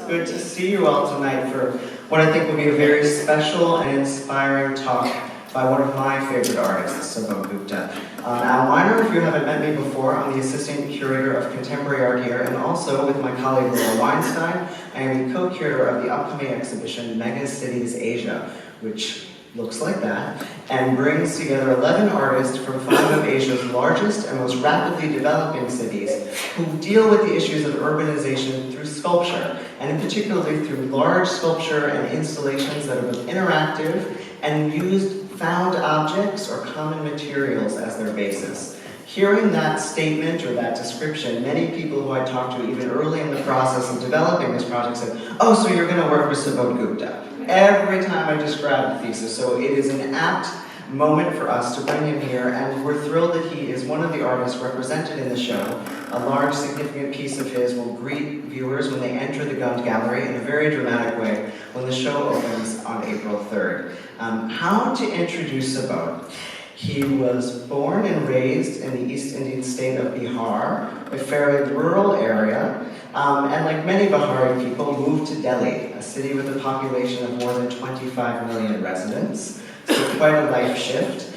good to see you all tonight for what I think will be a very special and inspiring talk by one of my favorite artists, Subodh Gupta. Al Weiner, if you haven't met me before, I'm the Assistant Curator of Contemporary Art here, and also with my colleague Laura Weinstein, I am the co-curator of the upcoming exhibition Megacities Asia, which looks like that, and brings together 11 artists from 5 of Asia's largest and most rapidly developing cities who deal with the issues of urbanization through sculpture, and particularly through large sculpture and installations that are both interactive and used found objects or common materials as their basis. Hearing that statement or that description, many people who I talked to even early in the process of developing this project said, "Oh, so you're going to work with Subodh Gupta." Every time I describe the thesis, so it is an apt moment for us to bring him here, and we're thrilled that he is one of the artists represented in the show. A large, significant piece of his will greet viewers when they enter the Gund Gallery in a very dramatic way when the show opens on April 3rd. How to introduce Subodh? He was born and raised in the East Indian state of Bihar, a fairly rural area, and like many Bihari people, moved to Delhi, a city with a population of more than 25 million residents, so quite a life shift.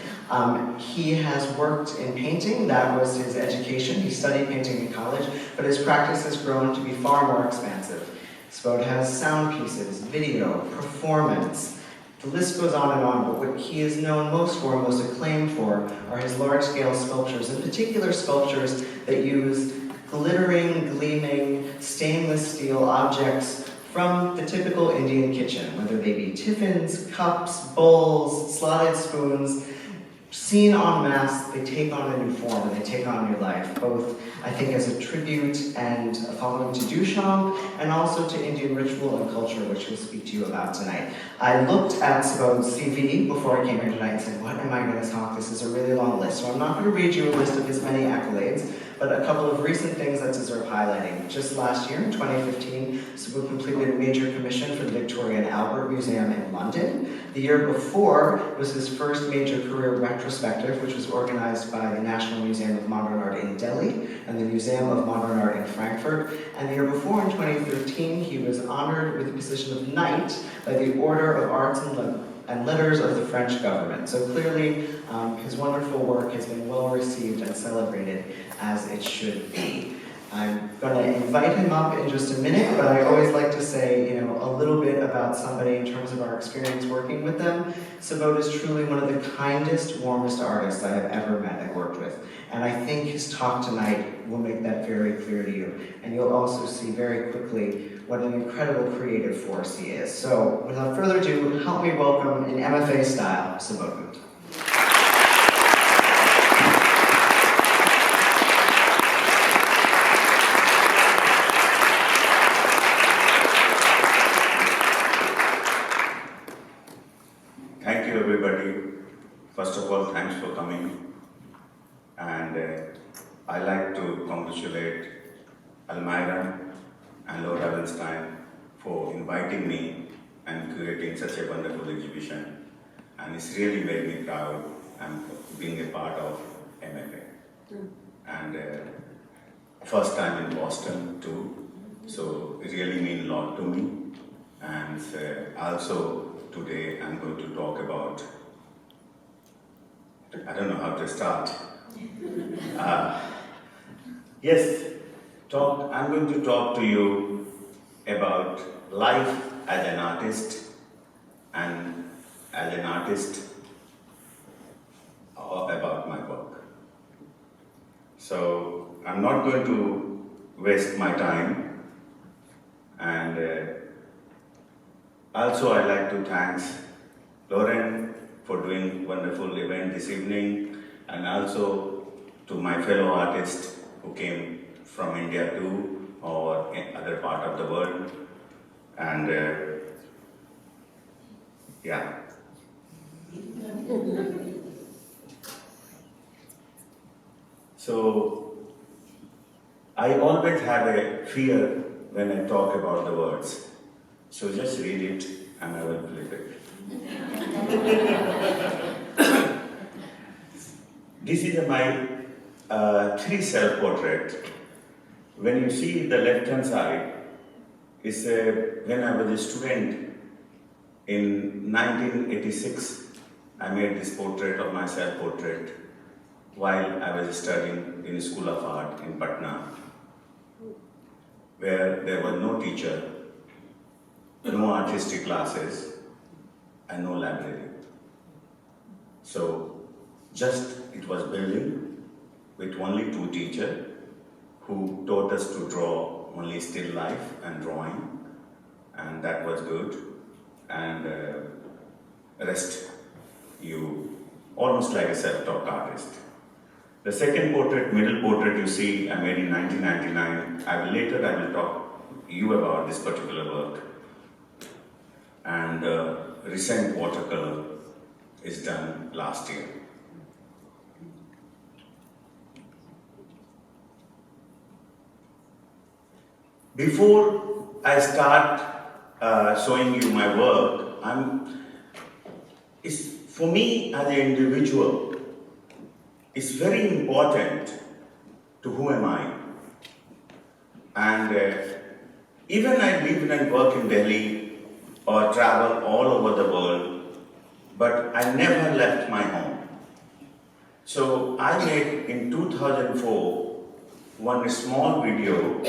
He has worked in painting, that was his education. He studied painting in college, but his practice has grown to be far more expansive. Subodh has sound pieces, video, performance. The list goes on, but what he is known most for, most acclaimed for, are his large-scale sculptures, in particular sculptures that use glittering, gleaming, stainless steel objects from the typical Indian kitchen, whether they be tiffins, cups, bowls, slotted spoons. Seen en masse, they take on a new form and they take on new life, both, I think, as a tribute and a following to Duchamp, and also to Indian ritual and culture, which we'll speak to you about tonight. I looked at Subodh's CV before I came here tonight and said, what am I going to talk? This is a really long list, so I'm not going to read you a list of his many accolades, but a couple of recent things that deserve highlighting. Just last year, in 2015, Subodh completed a major commission for the Victoria and Albert Museum in London. The year before was his first major career retrospective, which was organized by the National Museum of Modern Art in Delhi and the Museum of Modern Art in Frankfurt. And the year before, in 2013, he was honored with the position of Knight by the Order of Arts and Letters of the French government. So clearly, his wonderful work has been well received and celebrated as it should be. I'm going to invite him up in just a minute, but I always like to say, a little bit about somebody in terms of our experience working with them. Subodh is truly one of the kindest, warmest artists I have ever met and worked with. And I think his talk tonight will make that very clear to you. And you'll also see very quickly what an incredible creative force he is. So, without further ado, help me welcome, in MFA style, Subodh Gupta. Thank you, everybody. First of all, thanks for coming. And I like to congratulate Almira and Laura Weinstein for inviting me and creating such a wonderful exhibition. And it's really made me proud and being a part of MFA. And first time in Boston too, so it really means a lot to me. And also today I'm going to talk about, I don't know how to start. I'm going to talk to you about life as an artist and as an artist about my work. So I'm not going to waste my time, and also I'd like to thank Lauren for doing wonderful event this evening, and also to my fellow artists who came from India too, or in other part of the world. And yeah. So I always have a fear when I talk about the words. So just read it and I will flip it. This is my 3 self-portrait. When you see the left-hand side, is when I was a student in 1986, I made this portrait of my self-portrait while I was studying in School of Art in Patna, where there was no teacher, no artistic classes, and no library. So, just it was building with only 2 teachers who taught us to draw only still life and drawing, and that was good. And rest, you almost like a self-taught artist. The second portrait, middle portrait you see, I made in 1999. Later I will talk you about this particular work. And recent watercolor is done last year. Before I start showing you my work, for me as an individual, it's very important to who am I. And even I live and work in Delhi or travel all over the world, but I never left my home. So I made in 2004 one small video.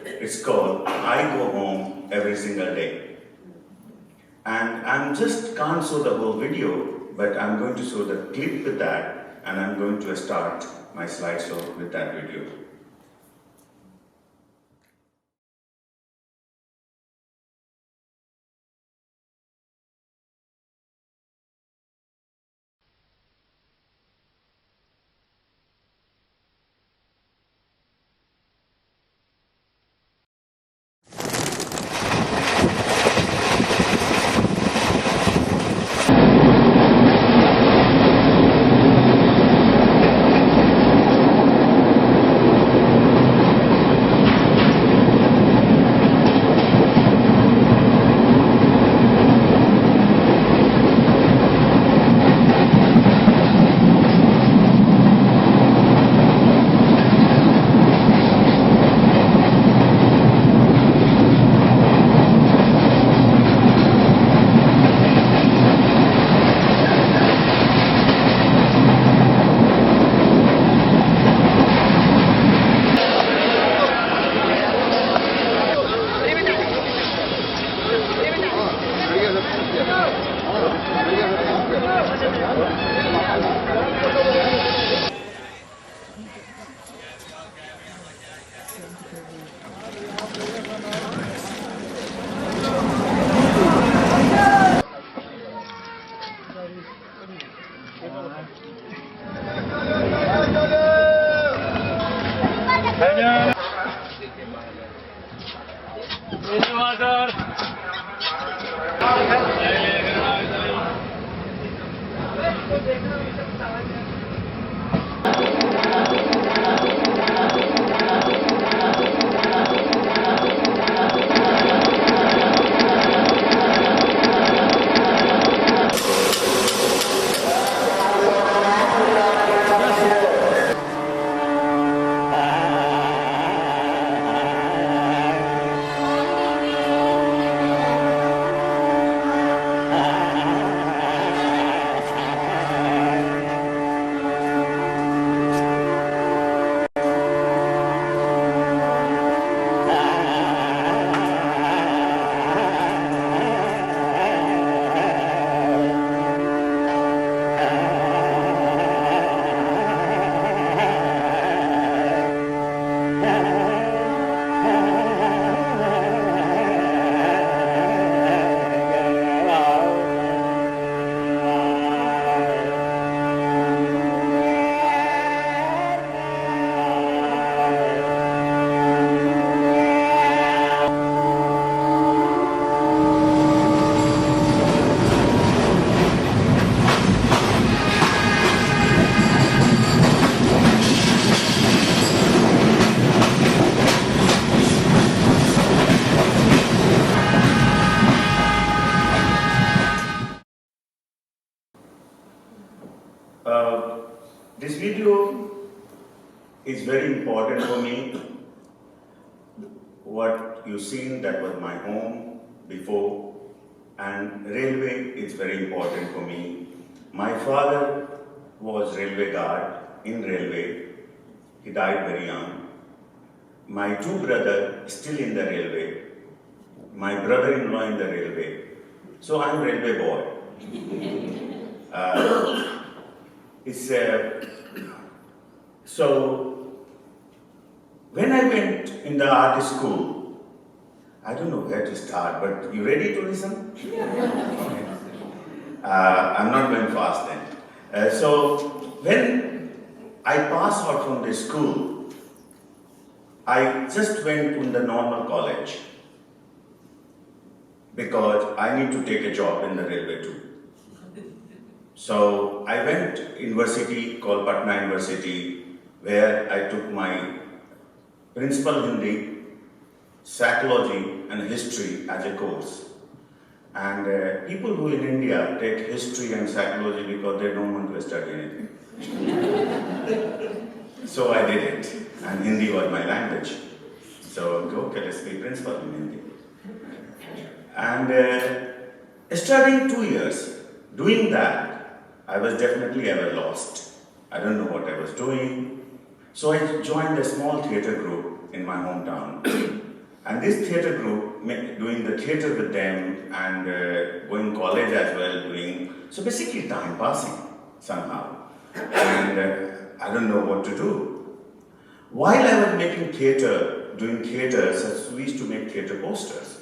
It's called I Go Home Every Single Day. And I'm just can't show the whole video, but I'm going to show the clip with that, and I'm going to start my slideshow with that video. what you've seen, that was my home before, and railway is very important for me. My father was railway guard in railway. He died very young. My two brothers still in the railway. My brother-in-law in the railway. So I'm railway boy. So when I went in the art school, I don't know where to start, but you ready to listen? Okay. I'm not going fast then. So when I passed out from the school, I just went to the normal college because I need to take a job in the railway too. So I went to university called Patna University, where I took my principal Hindi, psychology and history as a course. And people who in India take history and psychology because they don't want to study anything. So I did it, and Hindi was my language. So okay, let's be principal in Hindi. And studying 2 years, doing that, I was definitely ever lost. I don't know what I was doing. So I joined a small theatre group in my hometown. And this theatre group, doing the theatre with them and going college as well, so basically time passing somehow. And I don't know what to do. While I was making theatre, doing theatre, we used to make theatre posters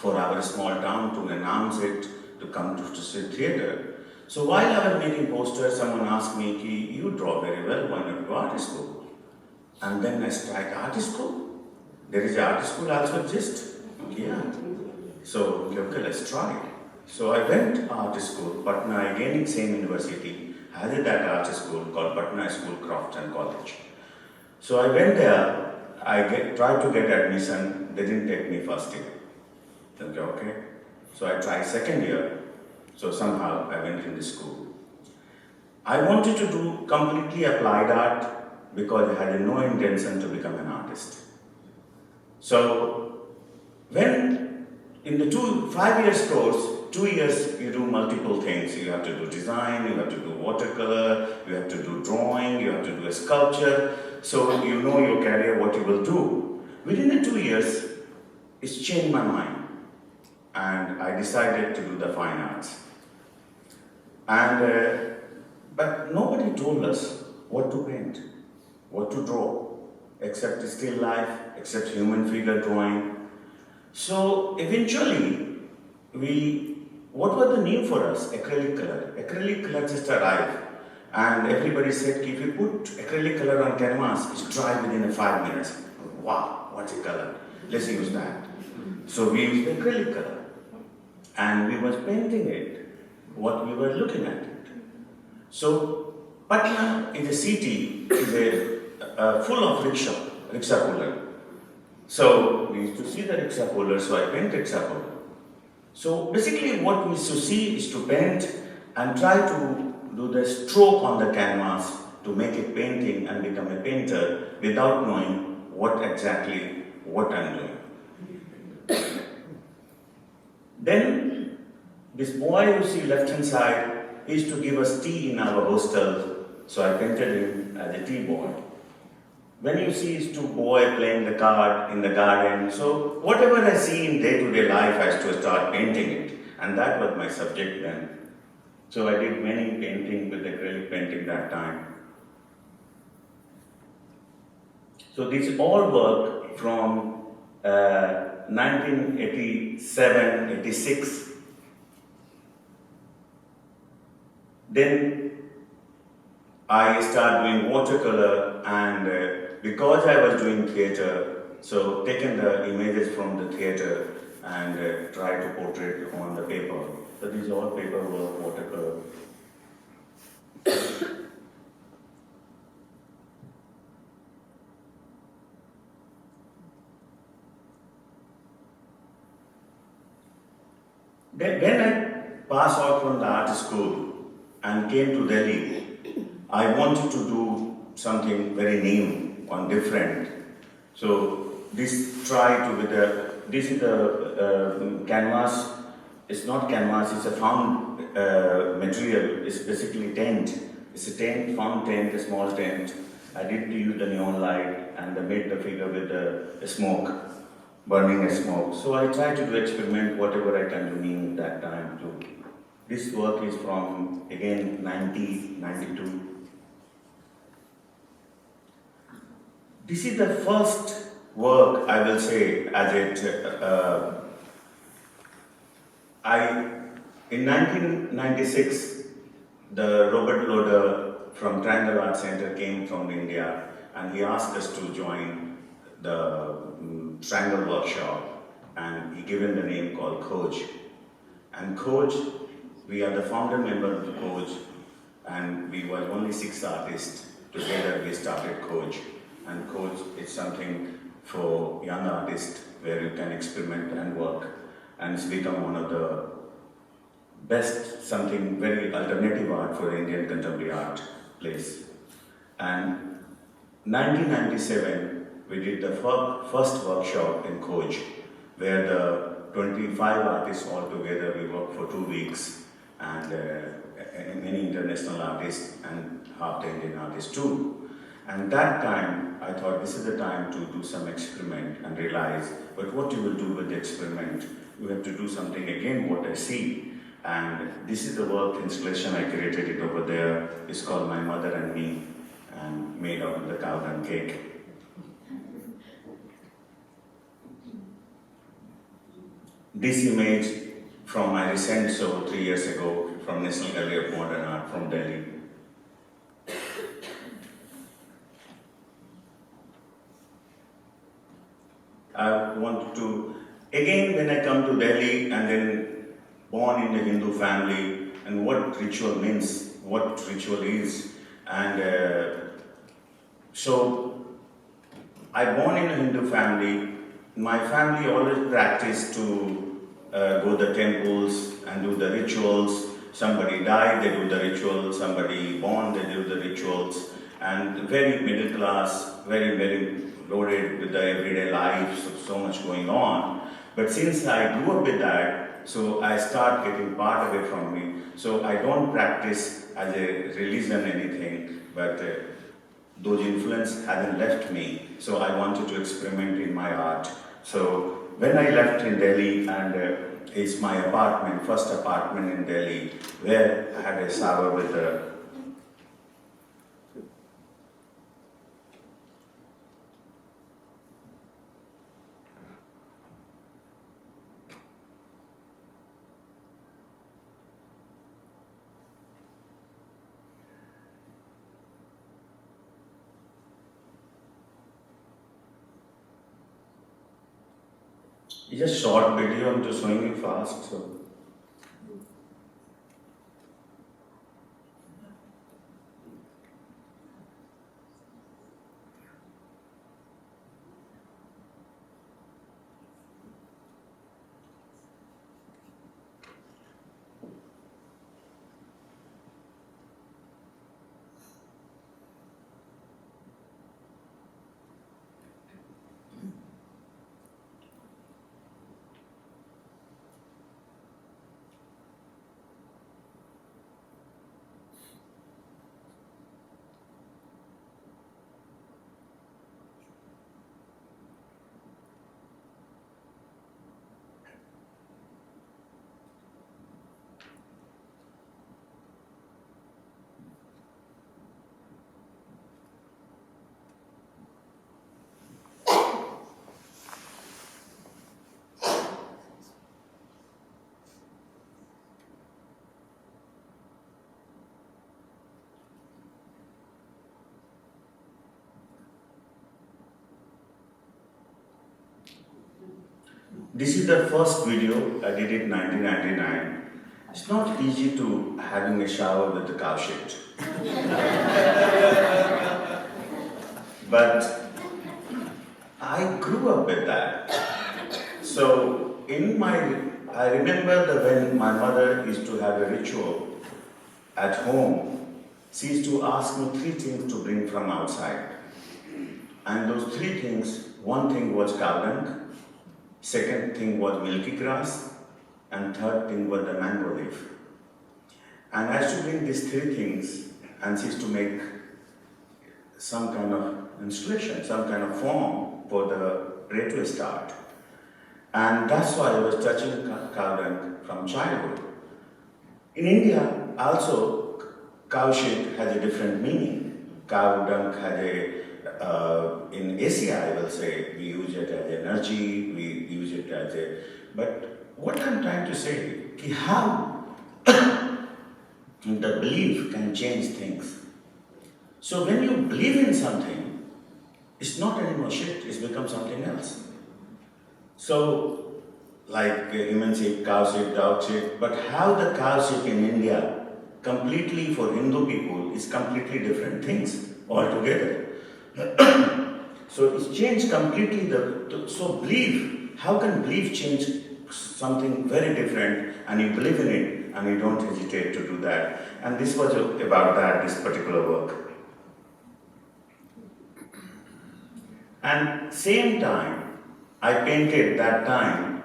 for our small town to announce it, to come to see theatre. So while I was making posters, someone asked me, you draw very well, why not go art school? And then I started art school. There is art school also exist. Yeah. So okay, let's try it. So I went to art school, Patna, again in same university, had that art school called Patna School Crafts and College. So I went there, tried to get admission, they didn't take me first year. Okay. So I tried second year. So somehow I went in the school. I wanted to do completely applied art because I had no intention to become an artist. So when in the 5 years course, 2 years you do multiple things. You have to do design, you have to do watercolor, you have to do drawing, you have to do a sculpture. So you know your career, what you will do. Within the 2 years, it's changed my mind. And I decided to do the fine arts. But nobody told us what to paint, what to draw, except still life, except human figure drawing. So eventually, what was the new for us? Acrylic color. Acrylic color just arrived. And everybody said, if you put acrylic color on canvas, it's dry within 5 minutes. Wow, what's a color? Let's use that. So we used acrylic color. And we was painting it, what we were looking at it. So Patna is a city, is full of rickshaw puller. So we used to see the rickshaw puller, so I paint rickshaw puller. So basically what we used to see is to paint and try to do the stroke on the canvas to make it painting and become a painter without knowing what I'm doing. Then this boy you see left hand side, he used to give us tea in our hostel, so I painted him as a tea boy. When you see these two boys playing the card in the garden, so whatever I see in day-to-day life, I used to start painting it, and that was my subject then. So I did many painting with acrylic painting that time. So these all work from 1987, 86. Then I started doing watercolor, and because I was doing theatre, so taken the images from the theatre and tried to portray it on the paper. So these are all paper work, watercolor. When I passed out from the art school and came to Delhi, I wanted to do something very new and different. So this try to with this is the canvas. It's not canvas. It's a found material. It's basically tent. It's a tent, found tent, a small tent. I did use the neon light and I made the figure with the smoke, burning a smoke. So I try to do experiment whatever I can do in that time too. This work is from again 1992. This is the first work I will say as it. In 1996, the Robert Loader from Triangle Art Center came from India and he asked us to join the Triangle workshop, and he given the name called Coach. And Coach, we are the founder member of the Coach, and we were only 6 artists. Together we started Coach. And Coach is something for young artists where you can experiment and work, and it's become one of the best, something very alternative art for Indian contemporary art place. And 1997, we did the first workshop in Coach, where the 25 artists all together, we worked for 2 weeks, and many international artists and half the Indian artists too. And that time, I thought this is the time to do some experiment and realize, but what you will do with the experiment? You have to do something again, what I see. And this is the work installation, I created it over there. It's called My Mother and Me, and made out of the cow dung cake. This image from my recent show 3 years ago from National Gallery of Modern Art from Delhi. I want to, again when I come to Delhi and then born in a Hindu family and what ritual means, what ritual is, and so I born in a Hindu family. My family always practiced to go to the temples and do the rituals. Somebody died, they do the ritual. Somebody born, they do the rituals. And very middle class, very, very loaded with the everyday life, so much going on. But since I grew up with that, so I start getting part away from me. So I don't practice as a religion anything, but those influence haven't left me. So I wanted to experiment in my art. So when I left in Delhi, and it's my apartment, first apartment in Delhi, where I had a shower with the it's a short video, I'm just showing it fast. So. This is the first video I did in 1999. It's not easy to having a shower with the cow shit. But I grew up with that. So I remember that when my mother used to have a ritual at home, she used to ask me 3 things to bring from outside. And those 3 things one thing was cow dung, second thing was milky grass, and third thing was the mango leaf. And I used to bring these three things and used to make some kind of installation, some kind of form for the bread to start. And that's why I was touching cow dung from childhood. In India, also, cow shit has a different meaning. Cow dung has in Asia, I will say, we use it as energy, we use it as a, but what I'm trying to say is how the belief can change things. So when you believe in something, it's not anymore shit, it's become something else. So, like human shit, cow shit, dog shit, but how the cow shit in India completely for Hindu people is completely different things altogether. So it's changed completely so belief, how can belief change something very different and you believe in it and you don't hesitate to do that. And this was about that, this particular work. And same time, I painted that time,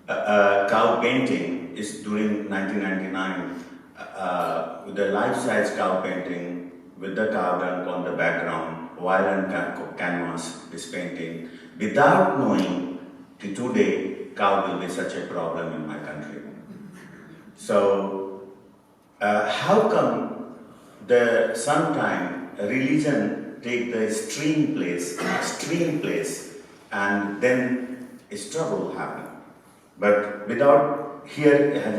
cow painting is during 1999, with the life-size cow painting with the cow dung on the background, violent canvas, this painting, without knowing that today cow will be such a problem in my country. So, how come the sometime religion take the extreme place, and then struggle happen? But without, here it has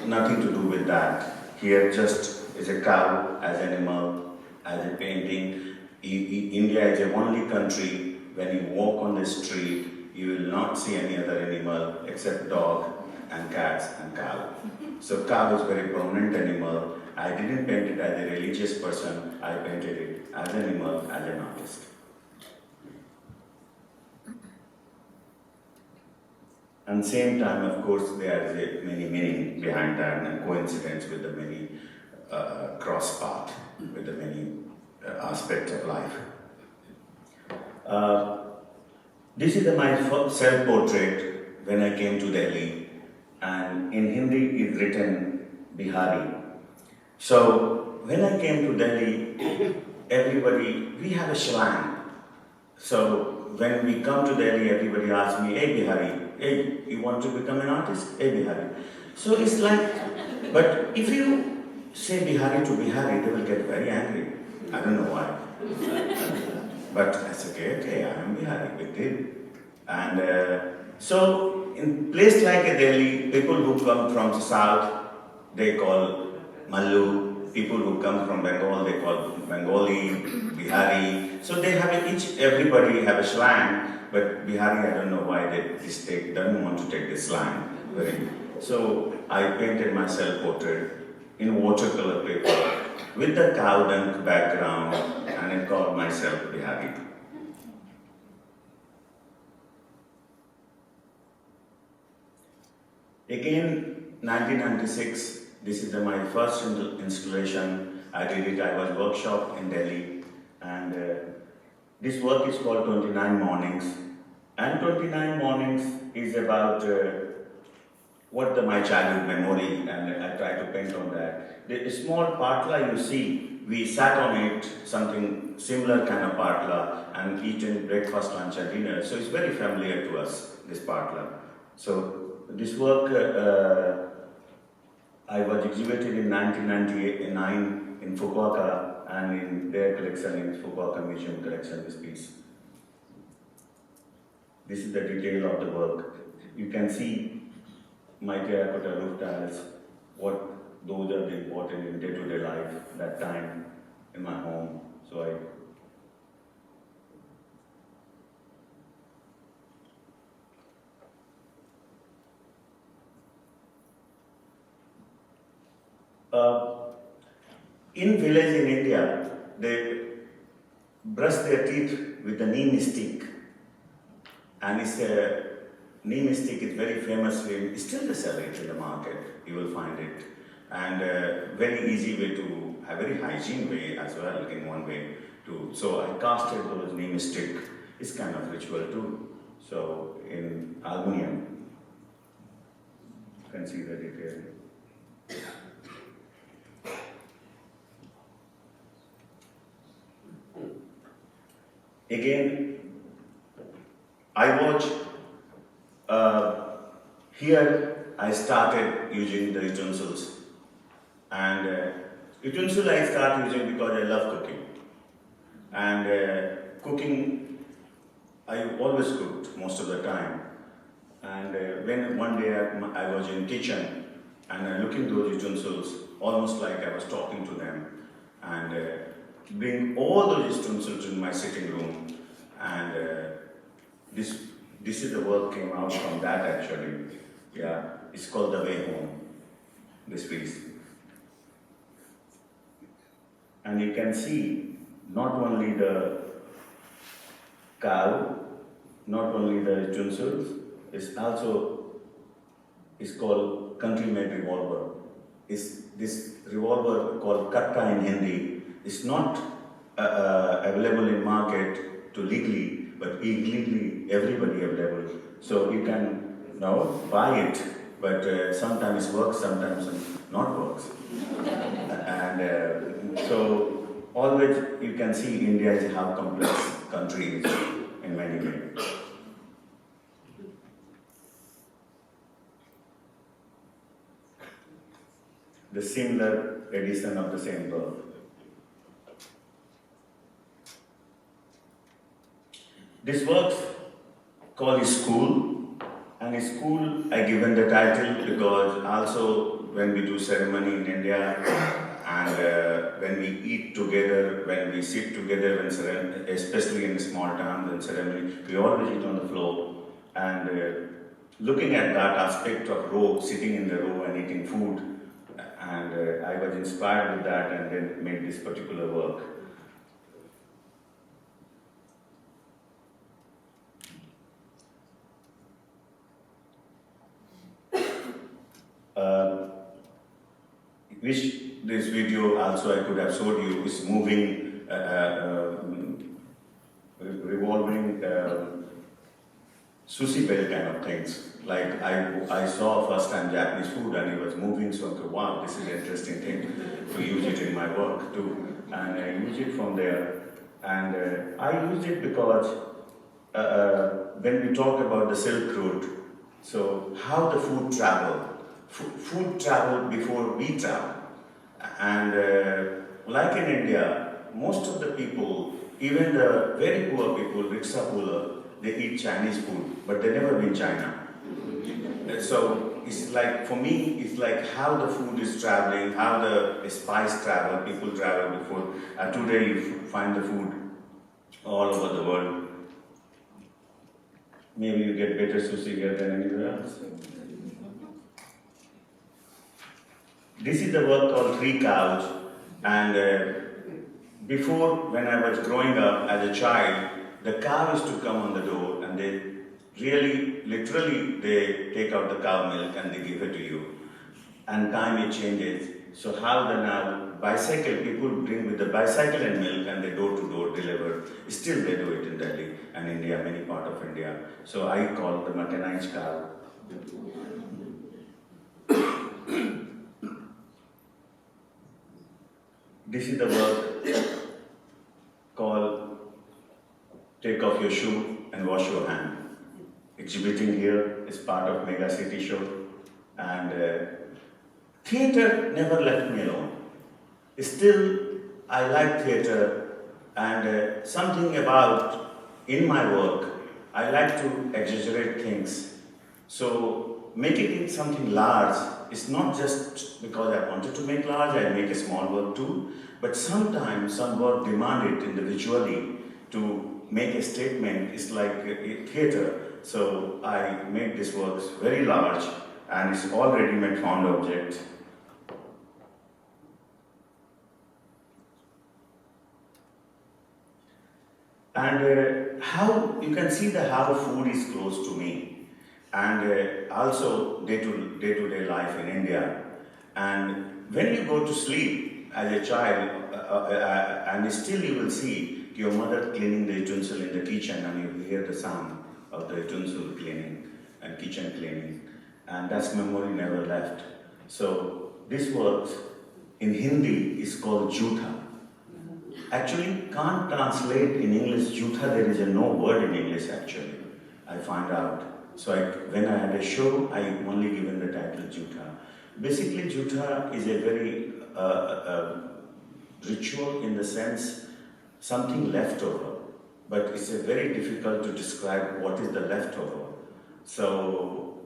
nothing to do with that. Here just is a cow as an animal, as a painting. India is the only country when you walk on the street, you will not see any other animal except dog and cats and cow. So cow is a very prominent animal. I didn't paint it as a religious person, I painted it as an animal, as an artist. And same time, of course, there is a many meaning behind that and coincidence with the many cross path, with the many aspects of life. This is my self-portrait when I came to Delhi, and in Hindi it's written Bihari. So when I came to Delhi, everybody, we have a slang. So when we come to Delhi, everybody asks me, hey Bihari, hey, you want to become an artist? Hey Bihari. So it's like, but if you say Bihari to Bihari, they will get very angry. I don't know why. But I said, okay, I am Bihari, big deal. And so in place like Delhi, people who come from the south, they call Mallu. People who come from Bengal, they call Bengali, Bihari. So they have everybody have a slang, but Bihari, I don't know why they don't want to take the slang. So I painted my self-portrait in watercolor paper with the cow dung background, and I called myself Bihari. Again, 1996, this is my first installation. I did it, I was workshop in Delhi, and this work is called 29 Mornings. And 29 Mornings is about my childhood memory, and I try to paint on that. The small patla you see, we sat on it, something similar kind of patla, and eaten breakfast, lunch, and dinner. So it's very familiar to us, this patla. So this work I was exhibited in 1999 in Fukuoka, and in their collection, in Fukuoka Museum collection, this piece. This is the detail of the work. You can see my terracotta roof tiles, what those are the important in day-to-day life, that time in my home. So in village in India, they brush their teeth with the neem stick, and it's a neem stick is very famous. Still they sell it in the market. You will find it, and very easy way to, a very hygiene way as well. In one way to. So I casted those neem stick is kind of ritual too. So in aluminium, you can see the detail. Again, I watch, here I started using the utensils. And utensil I start using because I love cooking. And cooking, I always cooked most of the time. And when one day I was in kitchen and looking those utensils, almost like I was talking to them, and bring all those utensils in my sitting room. And this is the work came out from that actually. Yeah, it's called The Way Home, this piece. And you can see not only the cow, not only the utensils, it's called country-made revolver. This revolver called katta in Hindi is not available in market to legally, but illegally everybody available. So you can now buy it, but sometimes works, sometimes not works. And so always you can see India is how complex country is in many ways. The similar edition of the same bird. This works called School, and School I given the title because also when we do ceremony in India and when we eat together, when we sit together, when especially in small towns and ceremony, we always eat on the floor. And looking at that aspect of row, sitting in the row and eating food, and I was inspired with that and then made this particular work. Which this video also I could have showed you is moving, revolving sushi bell kind of things. Like I saw first time Japanese food and it was moving, so I thought, wow, this is an interesting thing to use it in my work too. And I use it from there. And I use it because when we talk about the Silk Route, so how the food traveled. Food traveled before we travel. And like in India, most of the people, even the very poor people, rickshaw puller, they eat Chinese food, but they never been China. So it's like, for me, it's like how the food is traveling, how the spice travel, people travel before. Today you find the food all over the world. Maybe you get better sushi here than anywhere else. This is the work called Three Cows, and before, when I was growing up as a child, the cow used to come on the door and they really, literally, they take out the cow milk and they give it to you. And time it changes. So how the now bicycle, people bring with the bicycle and milk and they door to door deliver. Still they do it in Delhi and India, many part of India. So I call the mechanized cow. This is the work called Take Off Your Shoe and Wash Your Hand. Exhibiting here is part of Megacity show. And theatre never left me alone. Still, I like theatre, and something about, in my work, I like to exaggerate things. So making it something large is not just because I wanted to make large, I make a small work too, but sometimes some work demand it individually to make a statement. It's like a theatre. So I made this works very large, and it's all ready-made found object. And how you can see that how food is close to me, and also day-to-day life in India. And when you go to sleep as a child, and still you will see your mother cleaning the utensil in the kitchen and you hear the sound of the utensil cleaning and kitchen cleaning. And that memory never left. So this word in Hindi is called jutha. Actually, can't translate in English jutha. There is no word in English actually. I find out. So when I had a show, I only given the title jutha. Basically, jutha is a very ritual in the sense something leftover, but it's a very difficult to describe what is the leftover. So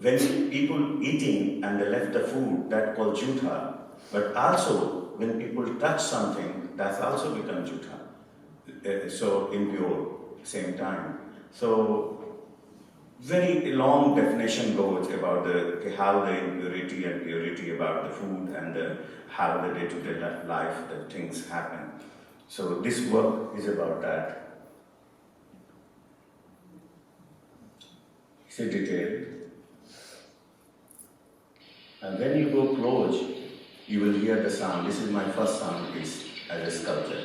when people eating and they left the food, that called jutha. But also when people touch something, that's also become jutha. So impure, same time. So very long definition goes about how the impurity and purity about the food and how the day-to-day life the things happen. So this work is about that. It's a detail. And when you go close, you will hear the sound. This is my first sound piece as a sculptor.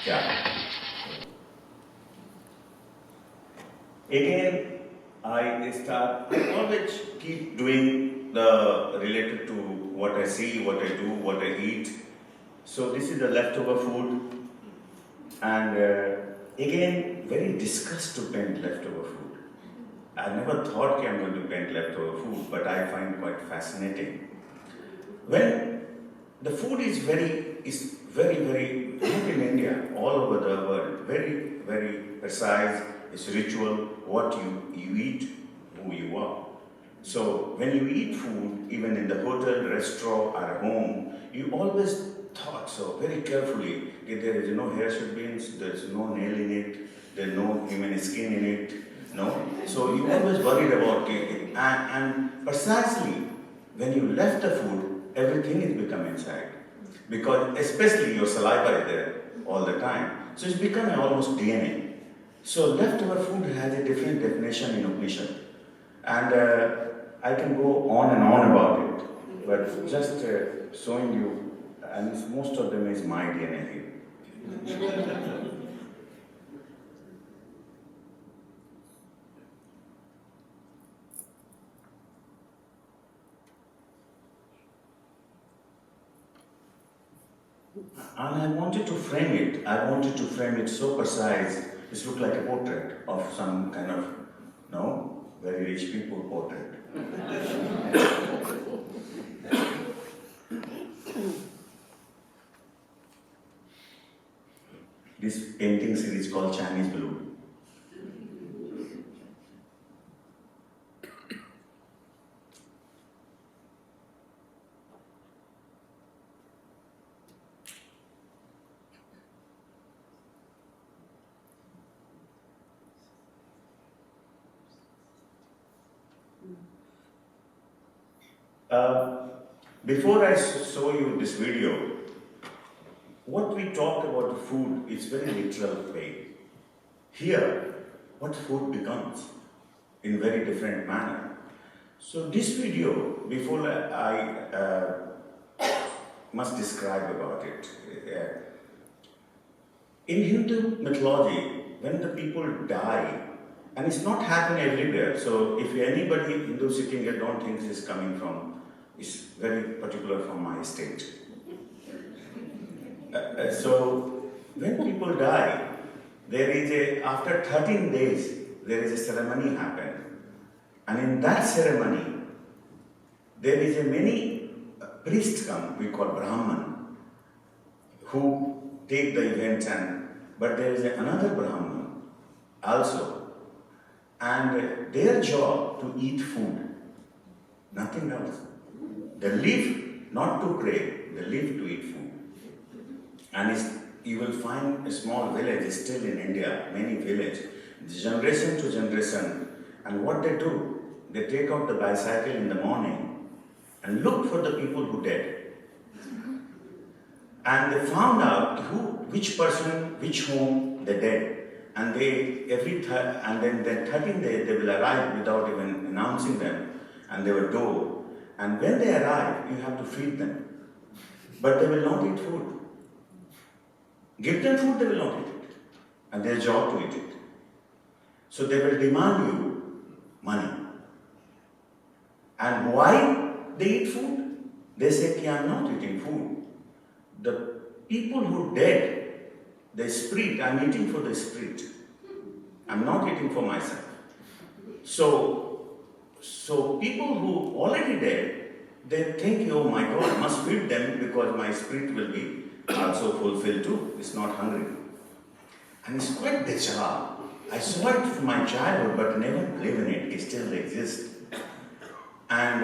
Yeah. Again, I always keep doing the related to what I see, what I do, what I eat. So this is the leftover food. And again, very disgust to paint leftover food. I never thought I'm going to paint leftover food, but I find it quite fascinating. When the food is very, not in India, all over the world, very, very precise, it's ritual, what you eat, who you are. So when you eat food, even in the hotel, restaurant, or home, you always thought so very carefully that there is no hair beans, there is no nail in it, there is no human skin in it, no. So you always worried about it, and precisely when you left the food, everything is become inside. Because especially your saliva is there all the time. So it's become almost DNA. So leftover food has a different definition in Upanishad. And I can go on and on about it. But just showing you, and most of them is my DNA here. And I wanted to frame it. I wanted to frame it so precise. This looked like a portrait of some kind of, no, very rich people portrait. This painting series called Chinese Blue. Before I show you this video, what we talk about the food is very literal way. Here, what food becomes in very different manner. So this video, before I must describe about it. In Hindu mythology, when the people die, and it's not happening everywhere. So if anybody Hindu sitting here don't think this is coming from, it's very particular from my state. So when people die, there is after 13 days, there is a ceremony happen. And in that ceremony, there is many priests come, we call Brahman, who take the events but there is another Brahman also. And their job to eat food, nothing else. They live not to pray, they live to eat food. And it's you will find a small village still in India, many villages, generation to generation. And what they do, they take out the bicycle in the morning and look for the people who dead. And they found out which person, which home they dead. And they, and then 13th day, they will arrive without even announcing them. And they will do. And when they arrive, you have to feed them. But they will not eat food. Give them food, they will not eat it. And their job to eat it. So they will demand you money. And why they eat food? They say, I'm not eating food. The people who dead, the spirit, I'm eating for the spirit. I'm not eating for myself. So people who already dead, they think, oh my God, I must feed them because my spirit will be also fulfilled too. It's not hungry. And it's quite bizarre. I saw it from my childhood, but never believed in it. It still exists. And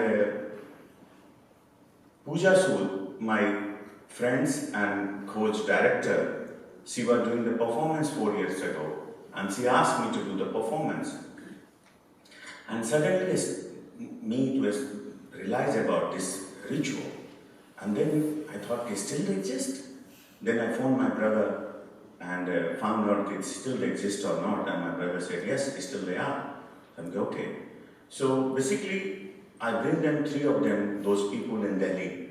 Pooja Sood, my friends and coach director, she was doing the performance 4 years ago, and she asked me to do the performance. And suddenly me realized about this ritual. And then I thought, it still exists? Then I phoned my brother and found out it still exists or not. And my brother said, yes, still they are. I'm like, okay. So basically, I bring them, 3 of them, those people in Delhi,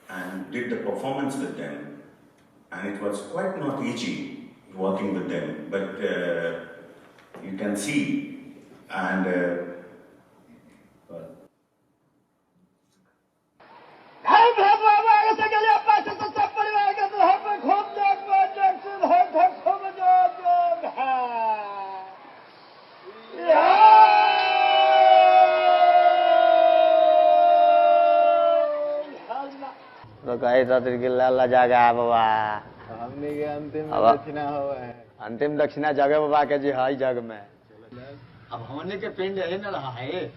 and did the performance with them. And it was quite not easy working with them, but you can see. And तो कहे सतिर की लाला जागा बाबा हमने के अंतिम दक्षिणा हुआ है। अंतिम दक्षिणा जगह बाबा के जी हाई जग में। अब होने के पिंड है न रहा है,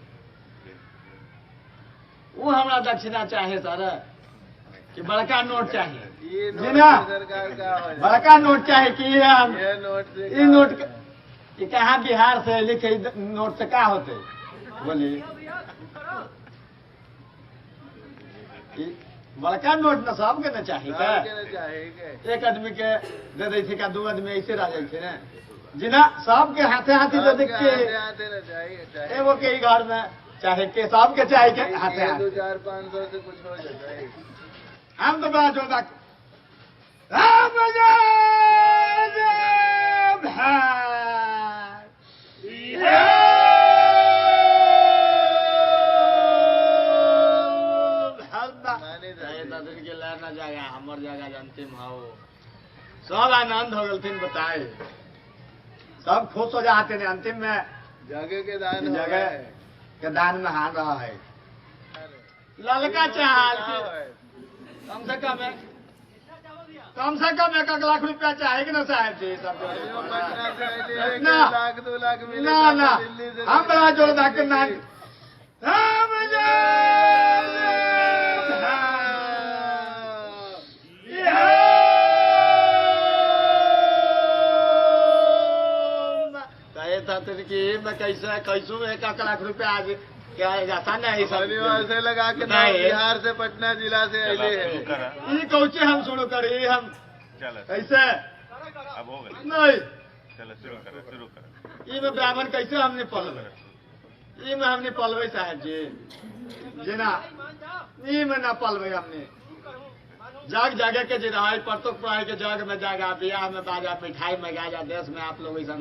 वो हमरा दक्षिणा चाहे सर कि बड़का नोट चाहिए, बड़का नोट चाहे कि ये नोट ये कहाँ बिहार से लिखे नोट से क्या होते बोलिए, बड़का नोट न सबके न चाहिए क्या? एक आदमी के दे दी थी का 2 आदमी ऐसे रह जाए ना जिना सबके हाथे हाथी तो देख के एगो के घर में चाहे के सबके चाहे के हाथे हाथ 2-4-500 से कुछ हो जाता है। हम तो बड़ा जोरदार जाएगा हमर जगह अंतिम हो सब आनंद हो गलथिन बताए सब खुश हो जाते हैं अंतिम में जगह के दान जगह के दान में हार रहा है ललका चाल कम से कम 1 लाख रुपया चाहे कि ना साहब जी सब $1 लाख मिले ना हम बड़ा जोरदार के नाम मैं कैसो 1 लाख रुपया आज क्या जाता नहीं शनिवार से लगा के बिहार से पटना जिला से अले ये कौचे हम शुरू करी हम कैसे अब हो गया नहीं चलो शुरू करो ये में ब्राह्मण कैसे हमने पलवे ये में हमने पलवे साहब जी जना ये में ना पलवे हमने जाग जागे के जी रहा परतों पढ़ाई के जग में जागा बियाह में बाजा मिठाई में गाजा देश में आप लोग ऐसा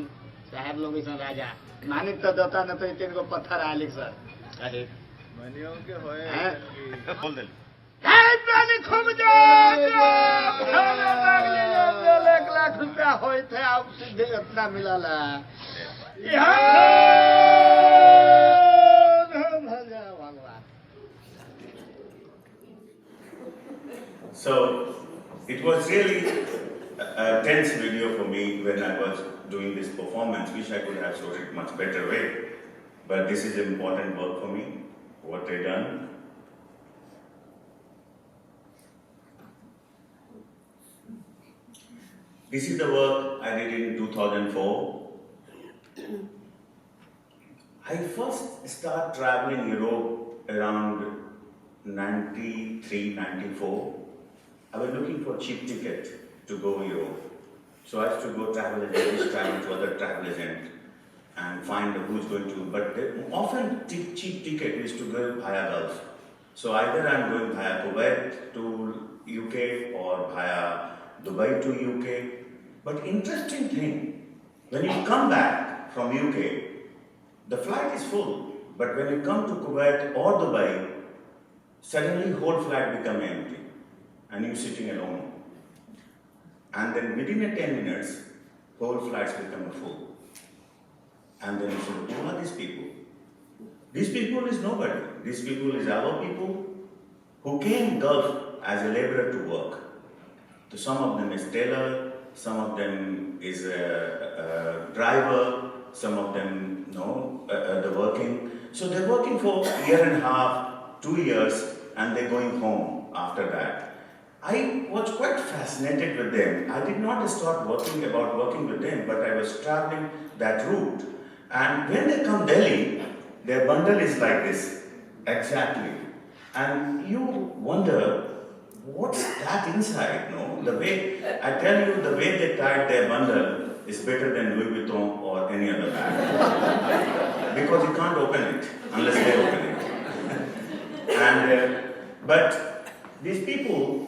साहब लोग ऐसा राजा मानिक तो देता न तो 3 गो पत्थर आए लिख सर कहे मनियों के होए बोल दे खूब 1 लाख रुपया होए थे अब सीधे इतना मिला ला so it was really a tense video for me when I was doing this performance. Wish I could have showed it much better way, but this is important work for me, what I done. This is the work I did in 2004. I first started traveling Europe around 93, 94. I was looking for a cheap ticket to go Europe. So I used to go travel agent, travel to other travel agent and find who's going to, but often cheap ticket is to go via Gulf. So either I'm going via Kuwait to UK or via Dubai to UK. But interesting thing, when you come back from UK, the flight is full. But when you come to Kuwait or Dubai, suddenly whole flight become empty and you're sitting alone. And then within a 10 minutes, whole flights become full. And then you say, who are these people? These people is nobody. These people is our people who came Gulf as a laborer to work. So some of them is tailor, some of them is a driver, some of them, they're working. So they're working for a year and a half, 2 years, and they're going home after that. I was quite fascinated with them. I did not start working with them, but I was traveling that route. And when they come Delhi, their bundle is like this, exactly. And you wonder, what's that inside? No, the way I tell you, the way they tied their bundle is better than Louis Vuitton or any other bag, because you can't open it unless they open it. And but these people,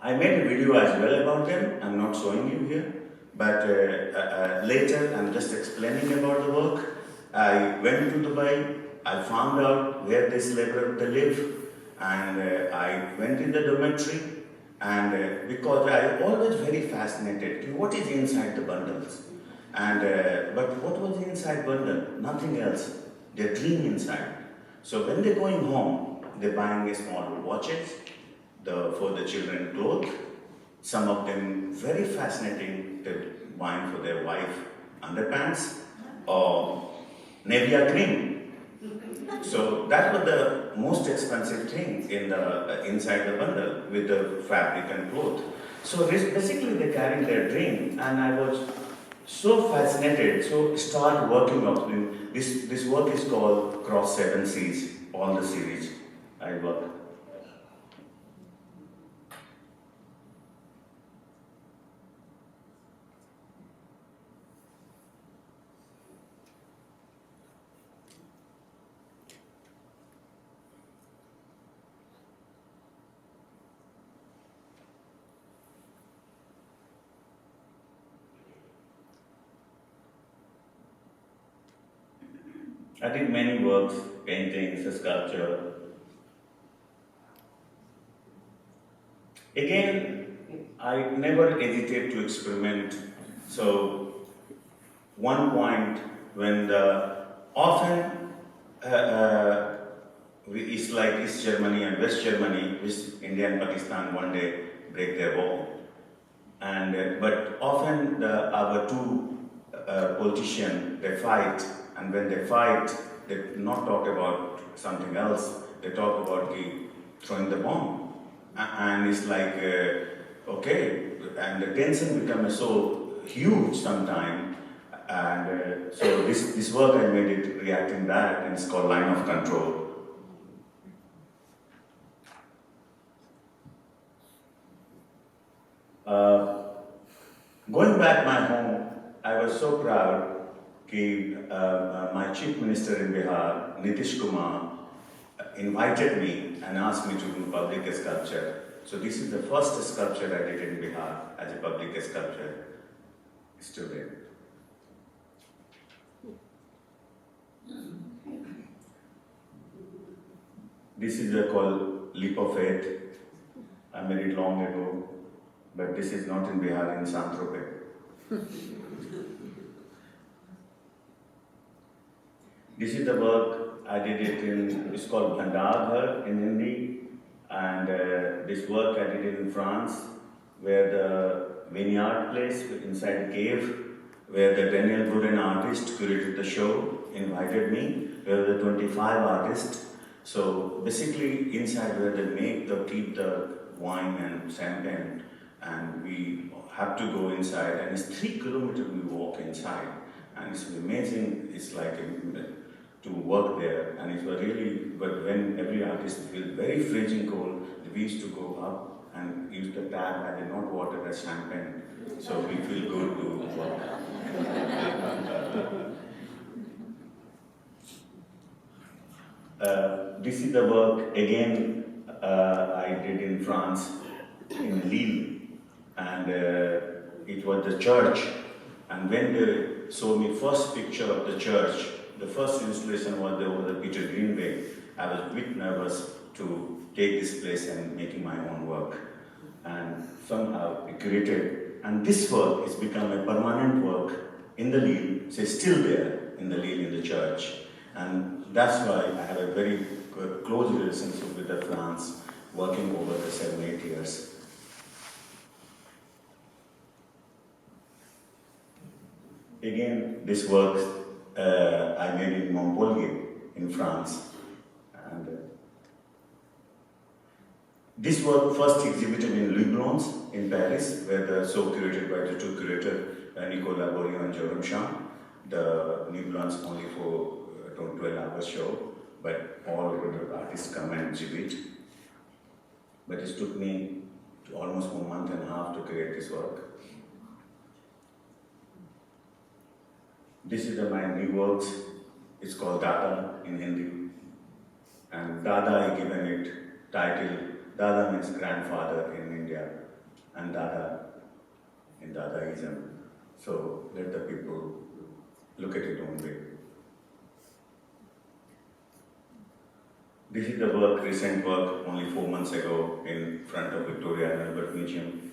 I made a video as well about them. I'm not showing you here, but later I'm just explaining about the work. I went to Dubai. I found out where this laborer they live, and I went in the dormitory. And because I always very fascinated, what is inside the bundles? And but what was inside bundle? Nothing else. Their dream inside. So when they're going home, they're buying a small watches, for the children clothes. Some of them very fascinating. They're buying for their wife underpants or Nivea cream. So that was the most expensive thing in the inside the bundle with the fabric and cloth. So basically they carrying their dream, and I was so fascinated. So start working on this. This work is called Cross 7 Seas. All the series I work. I did many works, paintings, sculpture. Again, I never hesitate to experiment. So, one point when often it's like East Germany and West Germany, which India and Pakistan one day break their wall. And but often our two politicians, they fight. And when they fight, they not talk about something else. They talk about throwing the bomb. And it's like, okay, and the tension becomes so huge sometimes. And so this work I made it reacting that, and it's called Line of Control. Going back my home, I was so proud. My chief minister in Bihar, Nitish Kumar, invited me and asked me to do public sculpture. So this is the first sculpture I did in Bihar as a public sculpture. It's still there. This is called Leap of Faith. I made it long ago, but this is not in Bihar, in Saint-Tropez. This is the work I did it in, it's called Bhandar in Hindi, and this work I did it in France, where the vineyard place inside a cave, where the Daniel Boudin artist curated the show, invited me, where the 25 artists. So basically inside where they keep the wine and champagne, and we have to go inside, and it's 3 kilometers we walk inside, and it's amazing. It's like to work there, and it was really. But when every artist feels very freezing cold, we used to go up and use the tap, and not water as champagne, so we feel good to work. This is the work again I did in France, in Lille, and it was the church. And when they showed me first picture of the church, the first installation was over the Peter Greenway. I was a bit nervous to take this place and making my own work, and somehow it created. And this work has become a permanent work in the Lille. So it's still there in the Lille in the church, and that's why I have a very close relationship with the France, working over the 7-8 years. Again, this work I made in Montpellier in France, and this work first exhibited in Librons in Paris, where the show curated by the two curators, Nicolas Bourrion and Jérôme Champ. The Librons only for 12-hour show, but all over the artists come and exhibit. But it took me almost 1.5 months to create this work. This is my new works. It's called Dada in Hindi. And Dada, I given it title. Dada means grandfather in India, and Dada in Dadaism. So let the people look at it own way. This is the work, recent work, only 4 months ago in front of Victoria and Albert Museum.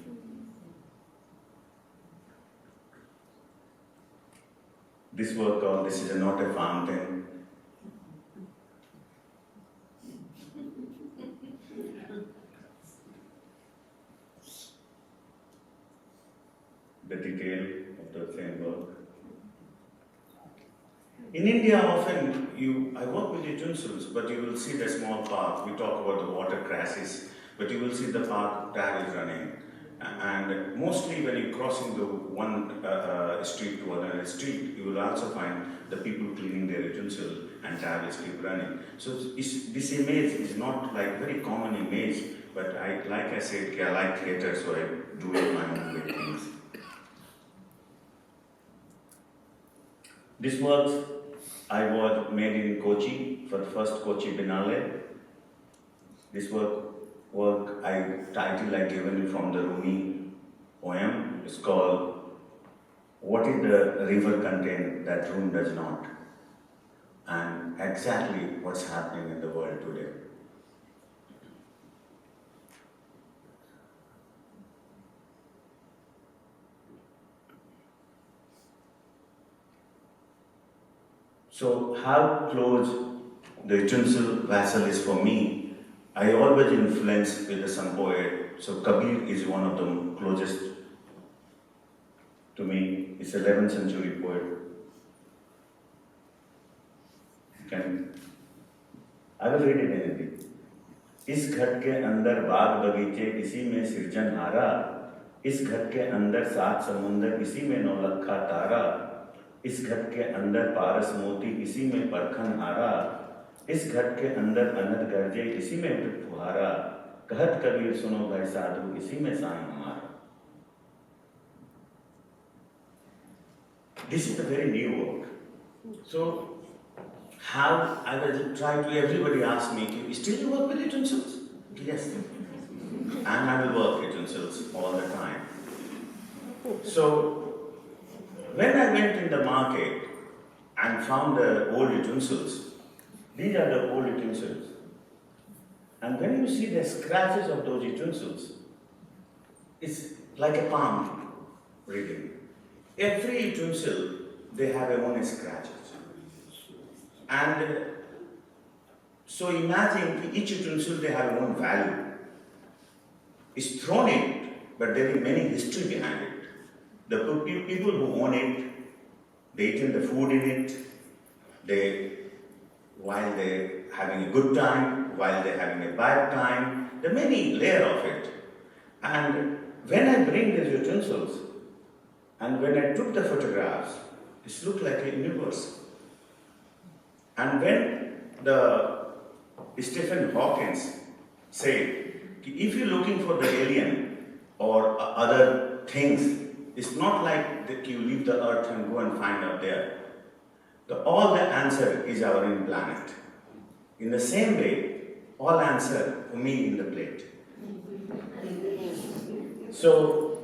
This work called This is Not a Fountain. The detail of the same work. In India, often I work with utensils, but you will see the small park. We talk about the water crashes, but you will see the park tap is running. And mostly when you're crossing the one street to another street, you will also find the people cleaning their utensils and tap is keep running. So this image is not like very common image, but like I said, I like theater, so I do it my own way things. This works I was made in Kochi for the first Kochi Biennale. This work title I given you from the Rumi poem is called What is the River Contain That Room Does Not? And exactly what's happening in the world today. So how close the utensil vessel is for me, I always influenced with some poet. So Kabir is one of the closest to me. He's 11th century poet. I will read it in Hindi. इस घट के अंदर बाग बगीचे इसी में सृजनहारा, इस घट के अंदर 7 समुंदर इसी में 9 लखा तारा, इस घट के अंदर पारस मोती इसी में परखन हारा, इस घट के अंदर अनहद गर्जे इसी में मृत फुहारा, कहत कबीर सुनो भाई साधु इसी में साईं हमारा. This is a very new work. So how I will try to, everybody asks me, you still work with utensils? Yes. And I will work utensils all the time. So when I went in the market and found the old utensils, these are the old utensils. And when you see the scratches of those utensils, it's like a palm reading. Every utensil, they have their own scratches. And so imagine each utensil, they have their own value. It's thrown in, but there is many history behind it. The people who own it, they eat the food in it, while they're having a good time, while they're having a bad time, there are many layers of it. And when I bring these utensils and when I took the photographs, it looked like a universe. And when the Stephen Hawkins said, if you're looking for the alien or other things, it's not like that you leave the earth and go and find out there. All the answer is our own planet. In the same way, all answer for me in the plate. So,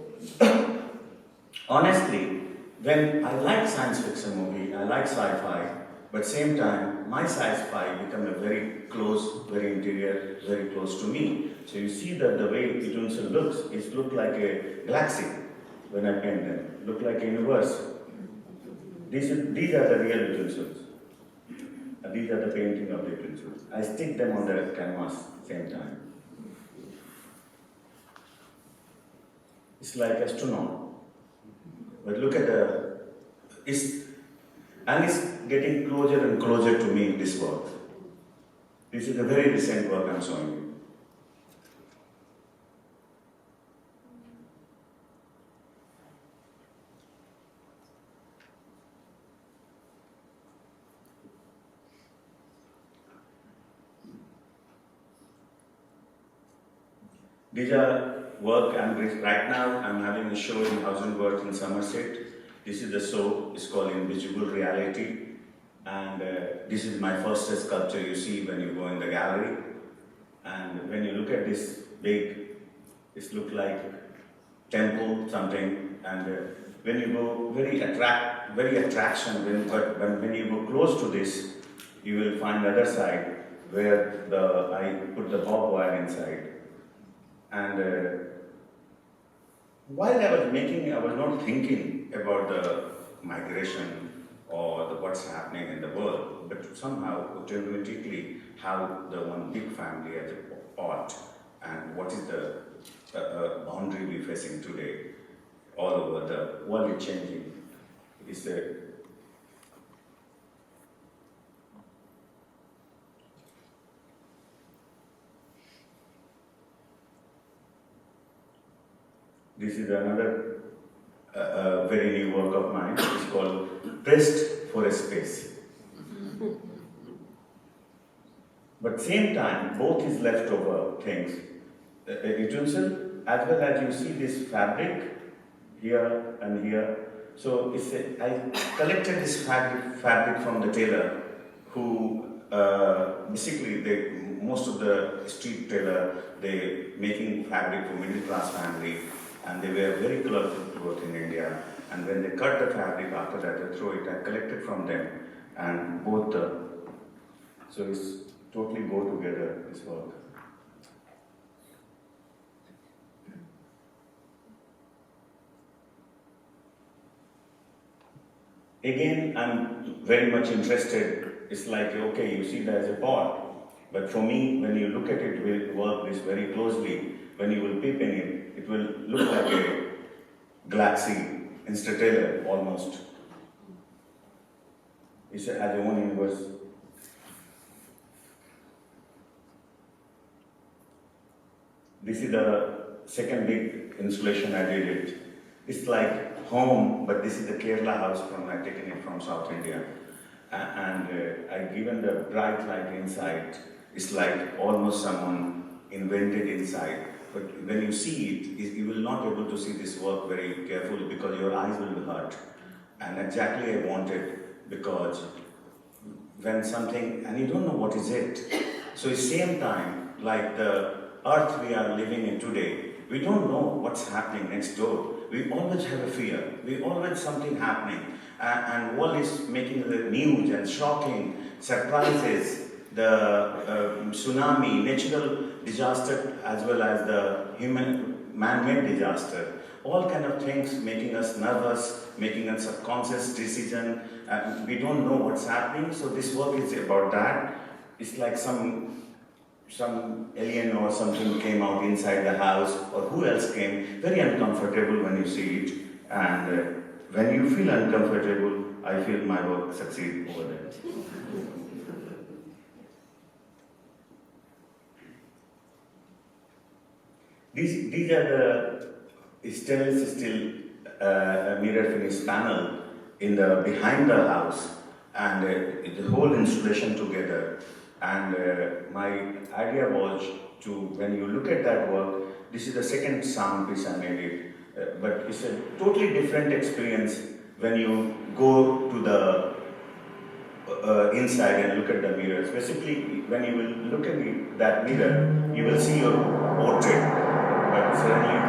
honestly, when I like science fiction movie, I like sci-fi, but same time, my sci-fi become a very close, very interior, very close to me. So you see that the way utensil looks, it look like a galaxy when I paint them, look like a universe. These are the real utensils. These are the painting of the utensils. I stick them on the canvas same time. It's like astronaut. But look at it's getting closer and closer to me, this work. This is a very recent work I'm showing you. These are work right now I'm having a show in House and Work in Somerset. This is the show, it's called Invisible Reality. And this is my first sculpture you see when you go in the gallery. And when you look at this big, it looks like temple, something. And when you go very attraction, but when you go close to this, you will find the other side where I put the barbed wire inside. And while I was making, I was not thinking about the migration or what's happening in the world, but somehow automatically how the one big family as a part and what is the boundary we're facing today all over the world is changing. This is another very new work of mine. It's called Pressed for a Space. But same time, both is leftover things. A utensil, as well as you see this fabric here and here. So I collected this fabric from the tailor, who basically most of the street tailor, they making fabric for middle class family. And they were very colorful clothes in India. And when they cut the fabric, after that they throw it, I collected from them. And both so it's totally go together, this work. Again, I'm very much interested. It's like, okay, you see there's a pot. But for me, when you look at it, we work this very closely. When you will peep in it, it will look like a galaxy, interstellar almost. It's as a one universe. This is the second big installation I did it. It's like home, but this is the Kerala house I taken it from South India. And I given the bright light inside. It's like almost someone invented inside. But when you see it, you will not be able to see this work very carefully because your eyes will be hurt. And exactly I wanted, because when something, and you don't know what is it. So at the same time, like the earth we are living in today, we don't know what's happening next door. We always have a fear. We always something happening. And world is making the news and shocking surprises, the tsunami, natural disaster, as well as the human man-made disaster. All kind of things making us nervous, making us subconscious decision. We don't know what's happening. So this work is about that. It's like some alien or something came out inside the house, or who else came. Very uncomfortable when you see it. And when you feel uncomfortable, I feel my work succeed over there. These are the stainless steel mirror finish panel in the behind the house, and the whole installation together. And my idea was to, when you look at that work, this is the second sound piece I made it, but it's a totally different experience when you go to the inside and look at the mirror. Specifically, when you will look at that mirror, you will see your portrait, but suddenly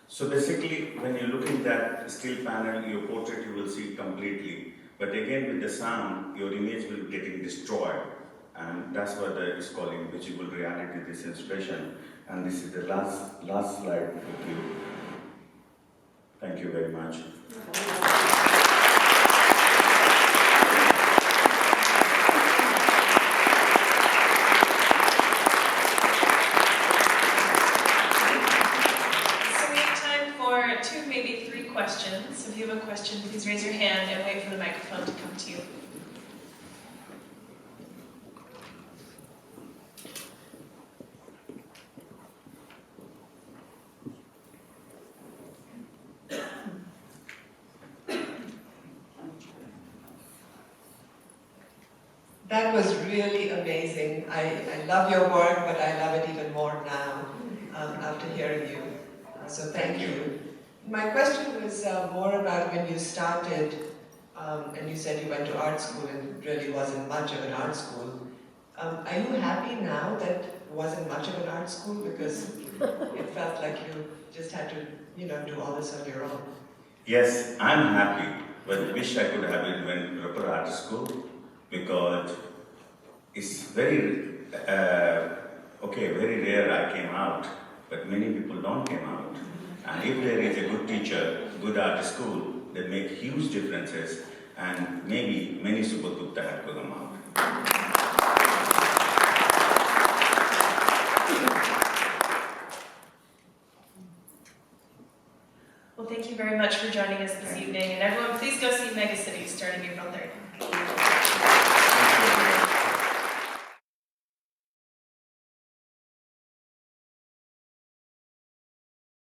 so basically, when you look in that steel panel, your portrait you will see completely. But again, with the sound, your image will be getting destroyed. And that's what it's calling visual reality, this installation. And this is the last slide with you. Thank you very much. Questions. If you have a question, please raise your hand and wait for the microphone to come to you. That was really amazing. I love your work, but I love it even more now after hearing you. So thank you. My question was more about when you started, and you said you went to art school and really wasn't much of an art school. Are you happy now that wasn't much of an art school? Because it felt like you just had to, do all this on your own. Yes, I'm happy, but I wish I could have it when proper art school, because it's very, very rare I came out, but many people don't come out. And if there is a good teacher, good art school, they make huge differences, and maybe many Subodh Gupta had come out. Well, thank you very much for joining us this evening, and everyone please go see Megacities starting April 3rd.